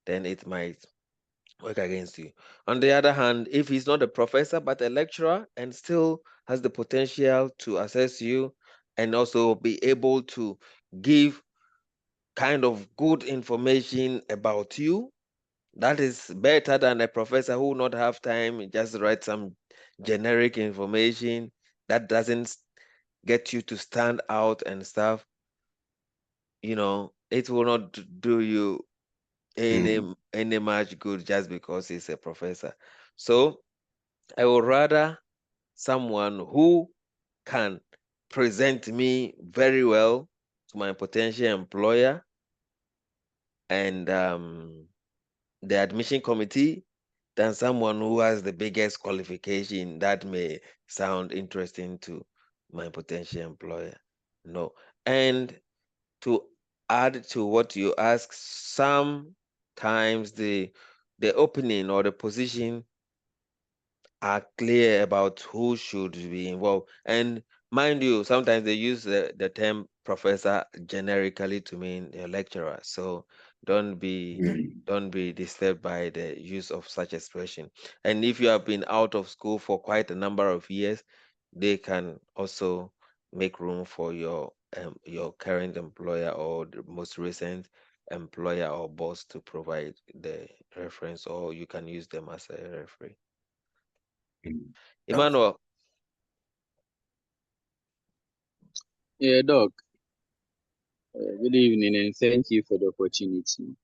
then it might work against you. On the other hand, if he's not a professor but a lecturer and still has the potential to assess you and also be able to give kind of good information about you, that is better than a professor who will not have time, just write some generic information that doesn't get you to stand out and stuff. It will not do you Mm. any much good just because he's a professor. So I would rather someone who can present me very well to my potential employer and the admission committee than someone who has the biggest qualification that may sound interesting to my potential employer. No. And to add to what you ask, sometimes the opening or the position are clear about who should be involved. And mind you, sometimes they use the term professor generically to mean a lecturer. So don't be Mm. don't be disturbed by the use of such expression. And if you have been out of school for quite a number of years, they can also make room for your current employer or the most recent employer or boss to provide the reference, or you can use them as a referee. Mm. Okay. Emmanuel, Yeah, Doc, good evening and thank you for the opportunity.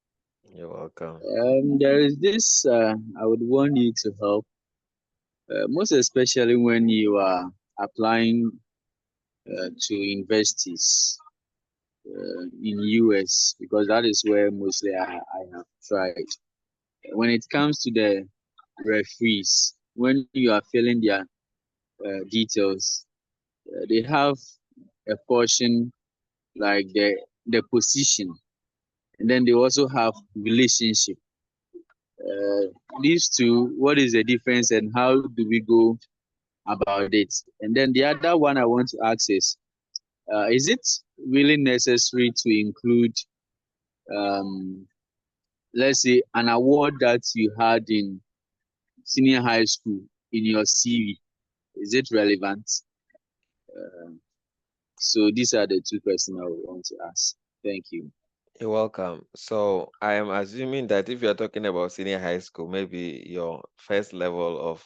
you're welcome. There is this I would want you to help, most especially when you are applying to universities in US, because that is where mostly I have tried. When it comes to the referees, when you are filling their details, they have a portion like the position, and then they also have relationship. uh, these two, what is the difference and how do we go about it? And then the other one I want to ask is it really necessary to include, um, let's say, an award that you had in senior high school in your CV? Is it relevant? So these are the two questions I would want to ask. Thank you. You're welcome. So I am assuming that if you're talking about senior high school, maybe your first level of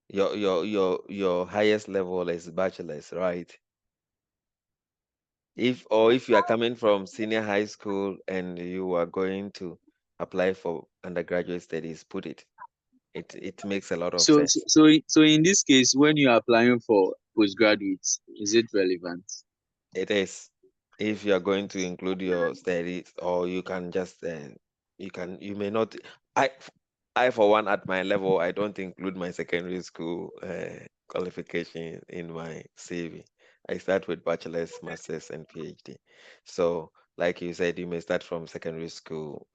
your highest level is bachelor's, right? If you are coming from senior high school and you are going to apply for undergraduate studies, put it. It makes a lot of sense. So in this case, when you are applying for postgraduate, is it relevant? It is. if you are going to include your studies, or you can just you may not. I I for one, at my level, I don't include my secondary school qualification in my CV. I start with bachelor's, master's, and PhD. So, like you said, you may start from secondary school,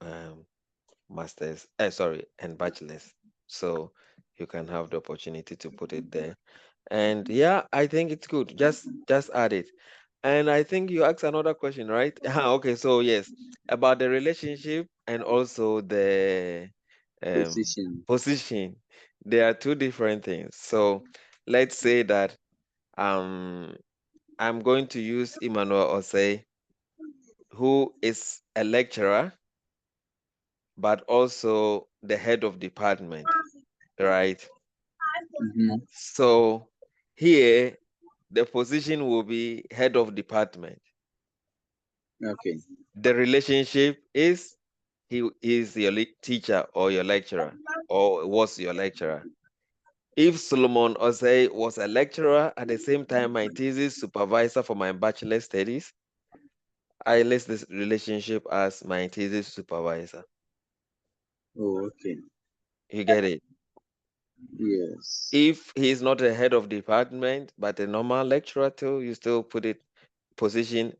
master's, sorry, and bachelor's. So you can have the opportunity to put it there. And yeah, I think it's good. Just add it. And I think you asked another question, right? Okay, so yes, about the relationship and also the Position. position. They are two different things. So let's say that um I'm going to use Emmanuel Osei, who is a lecturer, but also the head of department, right? Mm-hmm. So here the position will be head of department. Okay. The relationship is he is your teacher or your lecturer, or was your lecturer. If Solomon Osei was a lecturer at the same time my thesis supervisor for my bachelor studies, I list this relationship as my thesis supervisor. Oh, okay. You get it? Yes. If he is not a head of department but a normal lecturer too, you still put it position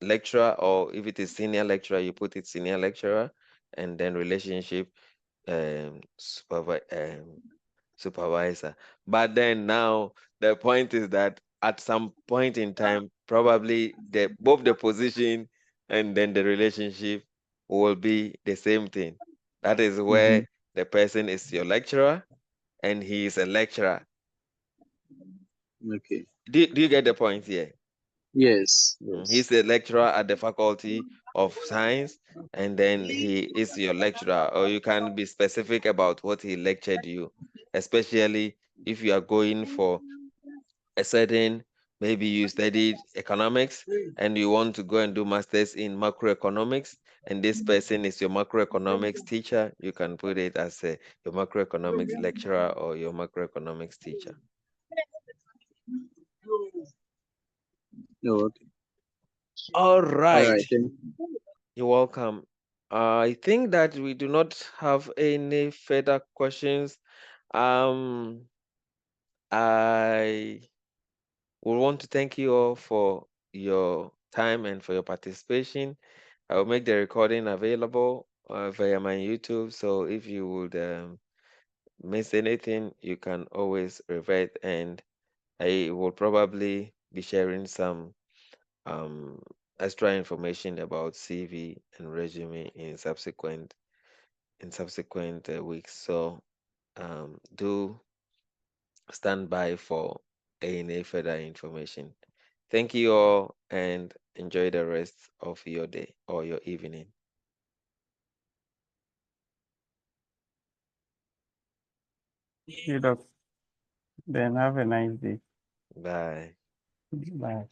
lecturer, or if it is senior lecturer, you put it senior lecturer, and then relationship um, supervisor. But then now the point is that at some point in time, probably both the position and then the relationship will be the same thing. That is Mm-hmm. where the person is your lecturer and he is a lecturer. Okay. Do you get the point here? Yes. He's Yes. a lecturer at the Faculty of Science, and then he is your lecturer, or you can be specific about what he lectured you, especially if you are going for a certain, maybe you studied economics and you want to go and do masters in macroeconomics, and this person is your macroeconomics teacher, you can put it as your macroeconomics lecturer or your macroeconomics teacher. Oh, okay. All All right. right. Thank You're welcome. I think that we do not have any further questions. Um, I would want to thank you all for your time and for your participation. I will make the recording available via my YouTube. So if you would miss anything, you can always revert, and I will probably be sharing some um, extra information about CV and resume in subsequent weeks. So do stand by for any further information. Thank you all and enjoy the rest of your day or your evening. You, doc. Then have a nice day. Bye. Bye.